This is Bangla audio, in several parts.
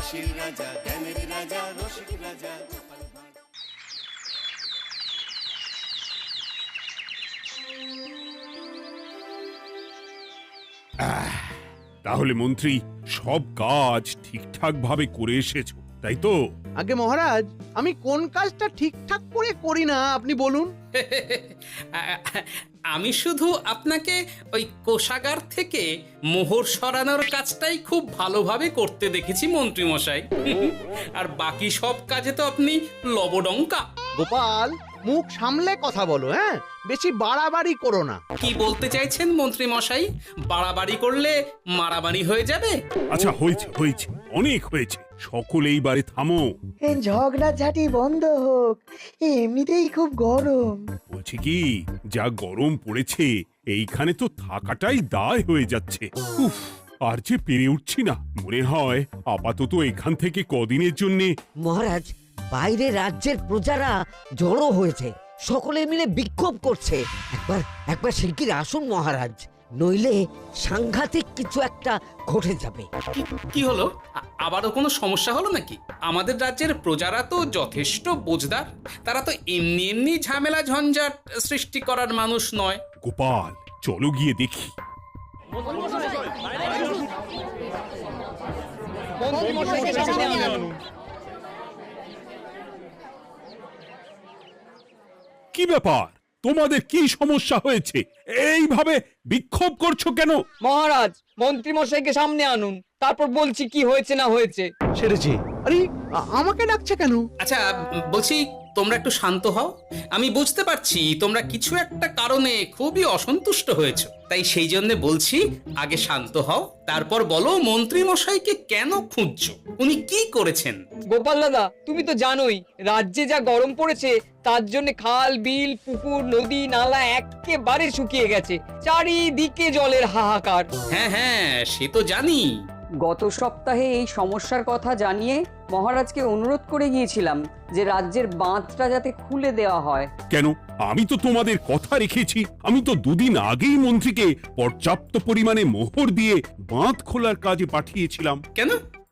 হাসির রাজা, জ্ঞানের রাজা, রসিক রাজা গোপাল ভাঁড়। তাহলে মন্ত্রী সব কাজ ঠিকঠাক ভাবে করে এসেছো, তাই তো? আগে মহারাজ, আমি কোন কাজটা ঠিকঠাক করে করি না আপনি বলুন। আমি শুধু আপনাকে ওই কোষাগার থেকে মোহর সরানোর কাজটাই খুব ভালোভাবে করতে দেখেছি মন্ত্রী মশাই। আর বাকি সব কাজে তো আপনি লবডঙ্কা। গোপাল, মুখ সামলে কথা বলো, হ্যাঁ? বেশি বাড়াবাড়ি করো না। কি বলতে চাইছেন মন্ত্রী মশাই? বাড়াবাড়ি করলে মারামারি হয়ে যাবে? আচ্ছা, হয়েছে হয়েছে, অনেক হয়েছে, সকলে এইবারে থামো। ঝগড়াঝাটি বন্ধ হোক, এমনিতেই খুব গরম। বলছি কি, যা গরম পড়েছে এইখানে তো থাকাটাই দায় হয়ে যাচ্ছে। উফ, আর যে পেরে উঠছি না। মনে হয় আপাতত এখান থেকে কদিনের জন্য। মহারাজ, বাইরে রাজ্যের প্রজারা জড়ো হয়েছে, সকলে মিলে বিক্ষোভ করছে। একবার শিগগির আসুন মহারাজ, নইলে সাংঘাতিক কিছু একটা ঘটে যাবে। কি হলো? আবারও কোনো সমস্যা হলো নাকি? আমাদের রাজ্যের প্রজারা তো যথেষ্ট বোঝদার, তারা তো এমনি এমনি ঝামেলা ঝঞ্ঝাট সৃষ্টি করার মানুষ নয়। গোপাল, চলো গিয়ে দেখি। কি ব্যাপার, তোমাদের কি সমস্যা হয়েছে? এইভাবে বিক্ষোভ করছো কেন? মহারাজ, মন্ত্রী মশাইকে সামনে আনুন, তারপর বলছি কি হয়েছে না হয়েছে। সেরেছে। আরে, আমাকে ডাকছে কেন? আচ্ছা, বলছি তোমরা একটু শান্ত হও। আমি বুঝতে পারছি তোমরা কিছু একটা কারণে খুবই অসন্তুষ্ট হয়েছো, তাই সেই জন্য বলছি আগে শান্ত হও, তারপর বলো মন্ত্রী মশাইকে কেন খুঁজছো, উনি কি করেছেন? গোপাল দাদা, তুমি তো জানোই রাজ্যে যা গরম পড়েছে, তার জন্য খাল বিল পুকুর নদী নালা একেবারে শুকিয়ে গেছে, চারিদিকে জলের হাহাকার। হ্যাঁ হ্যাঁ, সে তো জানি। গত সপ্তাহে এই সমস্যার কথা জানিয়ে মহারাজকে অনুরোধ করে গিয়েছিলাম যে রাজ্যের বাঁধটা যাতে খুলে দেওয়া হয়। কেন? আমি তো তোমাদের কথা রেখেছি। আমি তো দুদিন আগেই মন্ত্রীকে পর্যাপ্ত পরিমাণে মোহর দিয়ে বাঁধ খোলার কাজে পাঠিয়েছিলাম। কেন,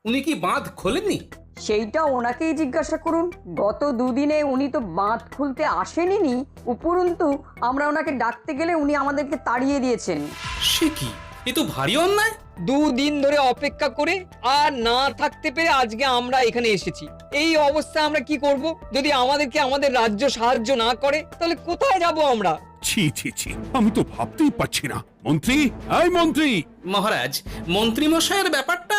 উনি কি বাঁধ খোলেননি? সেইটা ওনাকেই জিজ্ঞাসা করুন। গত দুদিনে উনি তো বাঁধ খুলতে আসেনি, উপরন্তু আমরা ওনাকে ডাকতে গেলে উনি আমাদেরকে তাড়িয়ে দিয়েছেন। সে কি, এ তো ভারী অন্যায়। দুদিন ধরে অপেক্ষা করে আর না থাকতে পেরে আজকে আমরা এখানে এসেছি। এই অবস্থায় আমরা কি করব? যদি আমাদেরকে আমাদের রাজ্য সাহায্য না করে, তাহলে কোথায় যাব আমরা? ছি ছি ছি, আমি তো ভাবতেই পারছি না। মন্ত্রী, এই মন্ত্রী! মহারাজ, মন্ত্রী মশাইয়ের ব্যাপারটা